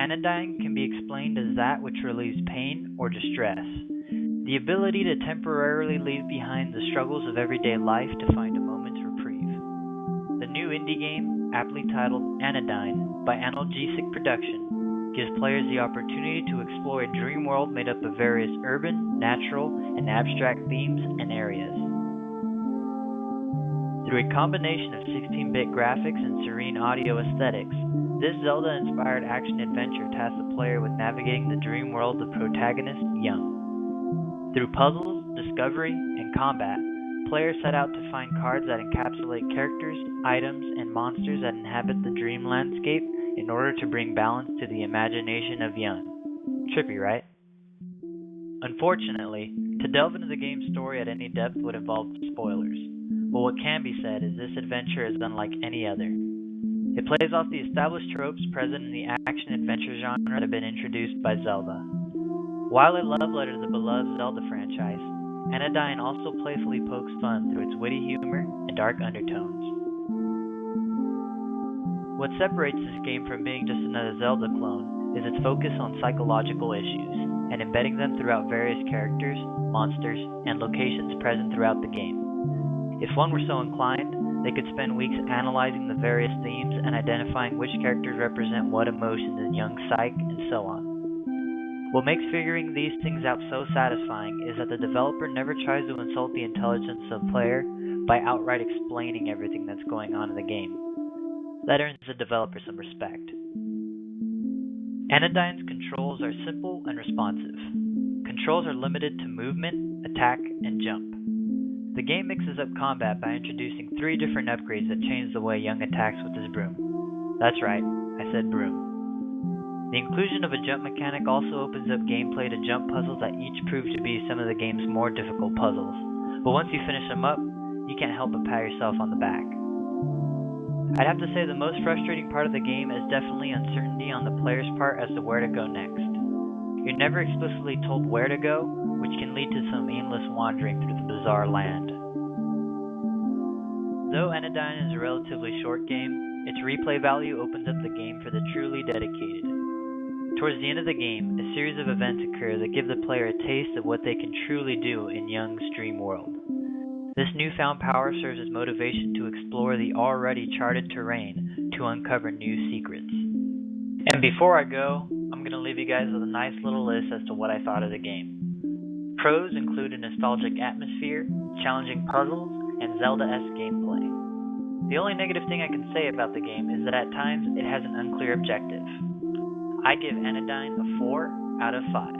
Anodyne can be explained as that which relieves pain or distress. The ability to temporarily leave behind the struggles of everyday life to find a moment's reprieve. The new indie game, aptly titled Anodyne by Analgesic Production, gives players the opportunity to explore a dream world made up of various urban, natural, and abstract themes and areas. Through a combination of 16-bit graphics and serene audio aesthetics, this Zelda-inspired action-adventure tasks the player with navigating the dream world of protagonist Young. Through puzzles, discovery, and combat, players set out to find cards that encapsulate characters, items, and monsters that inhabit the dream landscape in order to bring balance to the imagination of Young. Trippy, right? Unfortunately, to delve into the game's story at any depth would involve spoilers, but what can be said is this adventure is unlike any other. It plays off the established tropes present in the action-adventure genre that have been introduced by Zelda. While a love letter to the beloved Zelda franchise, Anodyne also playfully pokes fun through its witty humor and dark undertones. What separates this game from being just another Zelda clone is its focus on psychological issues, and embedding them throughout various characters, monsters, and locations present throughout the game. If one were so inclined, they could spend weeks analyzing the various themes and identifying which characters represent what emotions in Young's psyche, and so on. What makes figuring these things out so satisfying is that the developer never tries to insult the intelligence of the player by outright explaining everything that's going on in the game. That earns the developer some respect. Anodyne's controls are simple and responsive. Controls are limited to movement, attack, and jump. The game mixes up combat by introducing 3 different upgrades that change the way Young attacks with his broom. That's right, I said broom. The inclusion of a jump mechanic also opens up gameplay to jump puzzles that each prove to be some of the game's more difficult puzzles. But once you finish them up, you can't help but pat yourself on the back. I'd have to say the most frustrating part of the game is definitely uncertainty on the player's part as to where to go next. You're never explicitly told where to go, which can lead to some aimless wandering through the bizarre land. Though Anodyne is a relatively short game, its replay value opens up the game for the truly dedicated. Towards the end of the game, a series of events occur that give the player a taste of what they can truly do in Young's dream world. This newfound power serves as motivation to explore the already charted terrain to uncover new secrets. And before I go, I'm going to leave you guys with a nice little list as to what I thought of the game. Pros include a nostalgic atmosphere, challenging puzzles, and Zelda-esque gameplay. The only negative thing I can say about the game is that at times it has an unclear objective. I give Anodyne a 4 out of 5.